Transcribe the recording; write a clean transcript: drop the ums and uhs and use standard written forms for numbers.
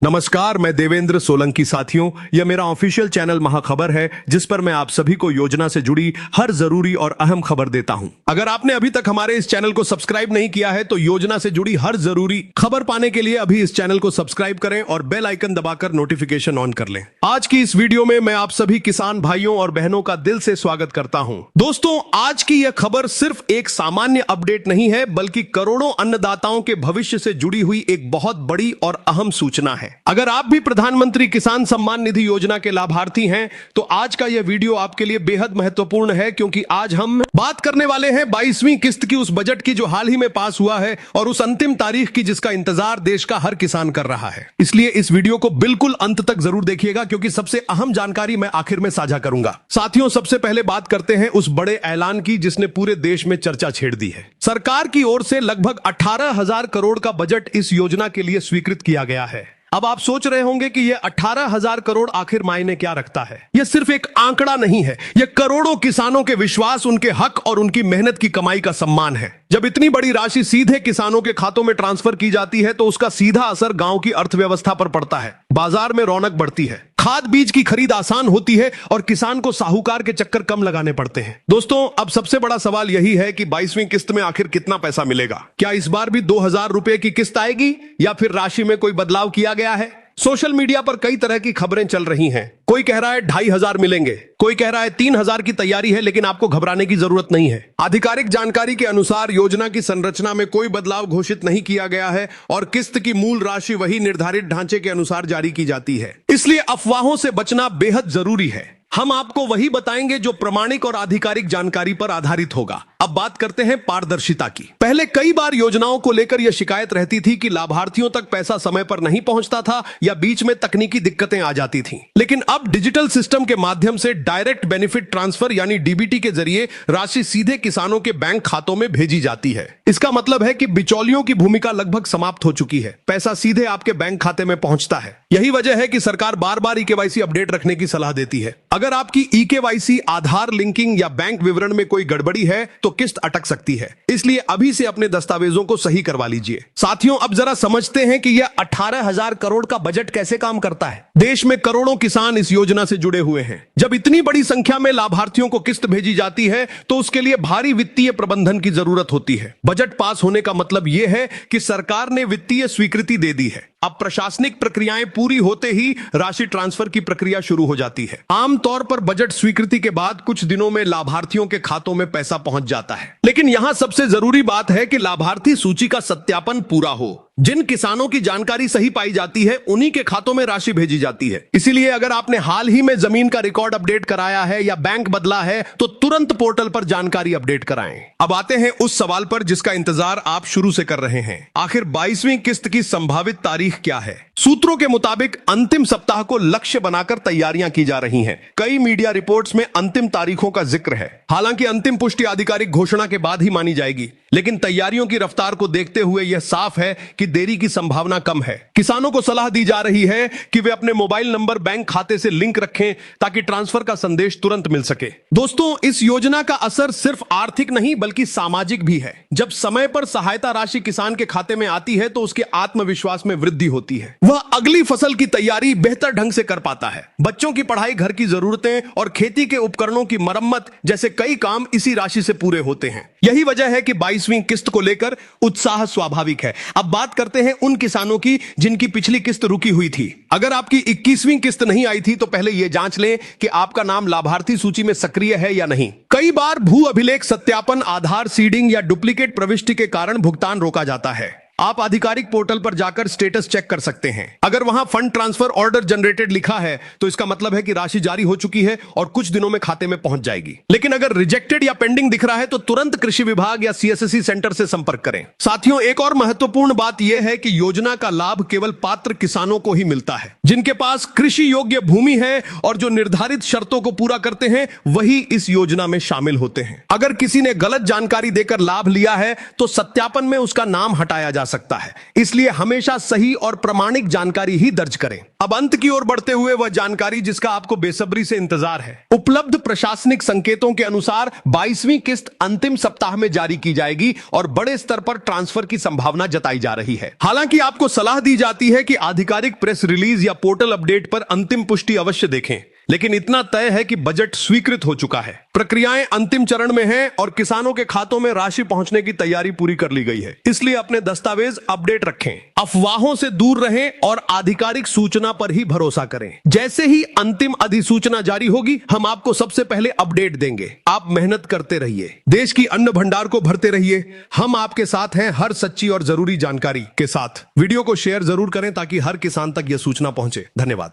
नमस्कार, मैं देवेंद्र सोलंकी। साथियों, यह मेरा ऑफिशियल चैनल महाखबर है जिस पर मैं आप सभी को योजना से जुड़ी हर जरूरी और अहम खबर देता हूं। अगर आपने अभी तक हमारे इस चैनल को सब्सक्राइब नहीं किया है तो योजना से जुड़ी हर जरूरी खबर पाने के लिए अभी इस चैनल को सब्सक्राइब करें और बेल आइकन दबाकर नोटिफिकेशन ऑन कर लें। आज की इस वीडियो में मैं आप सभी किसान भाइयों और बहनों का दिल से स्वागत करता हूं। दोस्तों, आज की यह खबर सिर्फ एक सामान्य अपडेट नहीं है बल्कि करोड़ों अन्नदाताओं के भविष्य से जुड़ी हुई एक बहुत बड़ी और अहम सूचना है। अगर आप भी प्रधानमंत्री किसान सम्मान निधि योजना के लाभार्थी हैं तो आज का यह वीडियो आपके लिए बेहद महत्वपूर्ण है, क्योंकि आज हम बात करने वाले हैं 22वीं किस्त की, उस बजट की जो हाल ही में पास हुआ है और उस अंतिम तारीख की जिसका इंतजार देश का हर किसान कर रहा है। इसलिए इस वीडियो को बिल्कुल अंत तक जरूर देखिएगा, क्योंकि सबसे अहम जानकारी मैं आखिर में साझा करूंगा। साथियों, सबसे पहले बात करते हैं उस बड़े ऐलान की जिसने पूरे देश में चर्चा छेड़ दी है। सरकार की ओर से लगभग 18,000 करोड़ का बजट इस योजना के लिए स्वीकृत किया गया है। अब आप सोच रहे होंगे कि यह 18,000 करोड़ आखिर मायने क्या रखता है। यह सिर्फ एक आंकड़ा नहीं है, यह करोड़ों किसानों के विश्वास, उनके हक और उनकी मेहनत की कमाई का सम्मान है। जब इतनी बड़ी राशि सीधे किसानों के खातों में ट्रांसफर की जाती है तो उसका सीधा असर गांव की अर्थव्यवस्था पर पड़ता है। बाजार में रौनक बढ़ती है, खाद बीज की खरीद आसान होती है और किसान को साहूकार के चक्कर कम लगाने पड़ते हैं। दोस्तों, अब सबसे बड़ा सवाल यही है कि 22वीं किस्त में आखिर कितना पैसा मिलेगा। क्या इस बार भी 2,000 रुपए की किस्त आएगी या फिर राशि में कोई बदलाव किया गया है? सोशल मीडिया पर कई तरह की खबरें चल रही हैं। कोई कह रहा है 2,500 मिलेंगे, कोई कह रहा है 3,000 की तैयारी है, लेकिन आपको घबराने की जरूरत नहीं है। आधिकारिक जानकारी के अनुसार योजना की संरचना में कोई बदलाव घोषित नहीं किया गया है और किस्त की मूल राशि वही निर्धारित ढांचे के अनुसार जारी की जाती है। इसलिए अफवाहों से बचना बेहद जरूरी है। हम आपको वही बताएंगे जो प्रमाणिक और आधिकारिक जानकारी पर आधारित होगा। अब बात करते हैं पारदर्शिता की। पहले कई बार योजनाओं को लेकर यह शिकायत रहती थी कि लाभार्थियों तक पैसा समय पर नहीं पहुंचता था या बीच में तकनीकी दिक्कतें आ जाती थीं। लेकिन अब डिजिटल सिस्टम के माध्यम से डायरेक्ट बेनिफिट ट्रांसफर यानी डीबीटी के जरिए राशि सीधे किसानों के बैंक खातों में भेजी जाती है। इसका मतलब है कि बिचौलियों की भूमिका लगभग समाप्त हो चुकी है। पैसा सीधे आपके बैंक खाते में पहुंचता है। यही वजह है कि सरकार बार बार ईकेवाईसी अपडेट रखने की सलाह देती है। अगर आपकी ईकेवाईसी, आधार लिंकिंग या बैंक विवरण में कोई गड़बड़ी है तो किस्त अटक सकती है। इसलिए अभी से अपने दस्तावेजों को सही करवा लीजिए। साथियों, अब जरा समझते हैं कि यह 18,000 करोड़ का बजट कैसे काम करता है। देश में करोड़ों किसान इस योजना से जुड़े हुए हैं। जब इतनी बड़ी संख्या में लाभार्थियों को किस्त भेजी जाती है तो उसके लिए भारी वित्तीय प्रबंधन की जरूरत होती है। बजट पास होने का मतलब यह है कि सरकार ने वित्तीय स्वीकृति दे दी है। अब प्रशासनिक प्रक्रियाएं पूरी होते ही राशि ट्रांसफर की प्रक्रिया शुरू हो जाती है। आमतौर पर बजट स्वीकृति के बाद कुछ दिनों में लाभार्थियों के खातों में पैसा पहुंच जाता है। लेकिन यहां सबसे जरूरी बात है कि लाभार्थी सूची का सत्यापन पूरा हो। जिन किसानों की जानकारी सही पाई जाती है उन्हीं के खातों में राशि भेजी जाती है। इसीलिए अगर आपने हाल ही में जमीन का रिकॉर्ड अपडेट कराया है या बैंक बदला है तो तुरंत पोर्टल पर जानकारी अपडेट कराएं। अब आते हैं उस सवाल पर जिसका इंतजार आप शुरू से कर रहे हैं। आखिर 22वीं किस्त की संभावित तारीख क्या है? सूत्रों के मुताबिक अंतिम सप्ताह को लक्ष्य बनाकर तैयारियां की जा रही हैं। कई मीडिया रिपोर्ट्स में अंतिम तारीखों का जिक्र है। हालांकि अंतिम पुष्टि आधिकारिक घोषणा के बाद ही मानी जाएगी, लेकिन तैयारियों की रफ्तार को देखते हुए यह साफ है कि देरी की संभावना कम है। किसानों को सलाह दी जा रही है कि वे अपने मोबाइल नंबर बैंक खाते से लिंक रखें ताकि ट्रांसफर का संदेश तुरंत मिल सके। दोस्तों, इस योजना का असर सिर्फ आर्थिक नहीं बल्कि सामाजिक भी है। जब समय पर सहायता राशि किसान के खाते में आती है तो उसके आत्मविश्वास में वृद्धि होती है। वह अगली फसल की तैयारी बेहतर ढंग से कर पाता है। बच्चों की पढ़ाई, घर की जरूरतें और खेती के उपकरणों की मरम्मत जैसे कई काम इसी राशि से पूरे होते हैं। यही वजह है कि 22वीं किस्त को लेकर उत्साह स्वाभाविक है। अब बात करते हैं उन किसानों की जिनकी पिछली किस्त रुकी हुई थी। अगर आपकी 21वीं किस्त नहीं आई थी तो पहले यह जांच लें कि आपका नाम लाभार्थी सूची में सक्रिय है या नहीं। कई बार भू अभिलेख सत्यापन, आधार सीडिंग या डुप्लीकेट प्रविष्टि के कारण भुगतान रोका जाता है। आप आधिकारिक पोर्टल पर जाकर स्टेटस चेक कर सकते हैं। अगर वहां फंड ट्रांसफर ऑर्डर जनरेटेड लिखा है तो इसका मतलब है कि राशि जारी हो चुकी है और कुछ दिनों में खाते में पहुंच जाएगी। लेकिन अगर रिजेक्टेड या पेंडिंग दिख रहा है तो तुरंत कृषि विभाग या सीएससी सेंटर से संपर्क करें। साथियों, एक और महत्वपूर्ण बात यह है कि योजना का लाभ केवल पात्र किसानों को ही मिलता है। जिनके पास कृषि योग्य भूमि है और जो निर्धारित शर्तों को पूरा करते हैं वही इस योजना में शामिल होते हैं। अगर किसी ने गलत जानकारी देकर लाभ लिया है तो सत्यापन में उसका नाम हटाया जा सकता है। इसलिए हमेशा सही और प्रामाणिक जानकारी ही दर्ज करें। अब अंत की ओर बढ़ते हुए वह जानकारी जिसका आपको बेसब्री से इंतजार है। उपलब्ध प्रशासनिक संकेतों के अनुसार 22वीं किस्त अंतिम सप्ताह में जारी की जाएगी और बड़े स्तर पर ट्रांसफर की संभावना जताई जा रही है। हालांकि आपको सलाह दी जाती है कि आधिकारिक प्रेस रिलीज या पोर्टल अपडेट पर अंतिम पुष्टि अवश्य देखें, लेकिन इतना तय है कि बजट स्वीकृत हो चुका है, प्रक्रियाएं अंतिम चरण में हैं और किसानों के खातों में राशि पहुंचने की तैयारी पूरी कर ली गई है। इसलिए अपने दस्तावेज अपडेट रखें, अफवाहों से दूर रहें और आधिकारिक सूचना पर ही भरोसा करें। जैसे ही अंतिम अधिसूचना जारी होगी, हम आपको सबसे पहले अपडेट देंगे। आप मेहनत करते रहिए, देश की अन्न भंडार को भरते रहिए। हम आपके साथ हैं हर सच्ची और जरूरी जानकारी के साथ। वीडियो को शेयर जरूर करें ताकि हर किसान तक यह सूचना पहुंचे। धन्यवाद।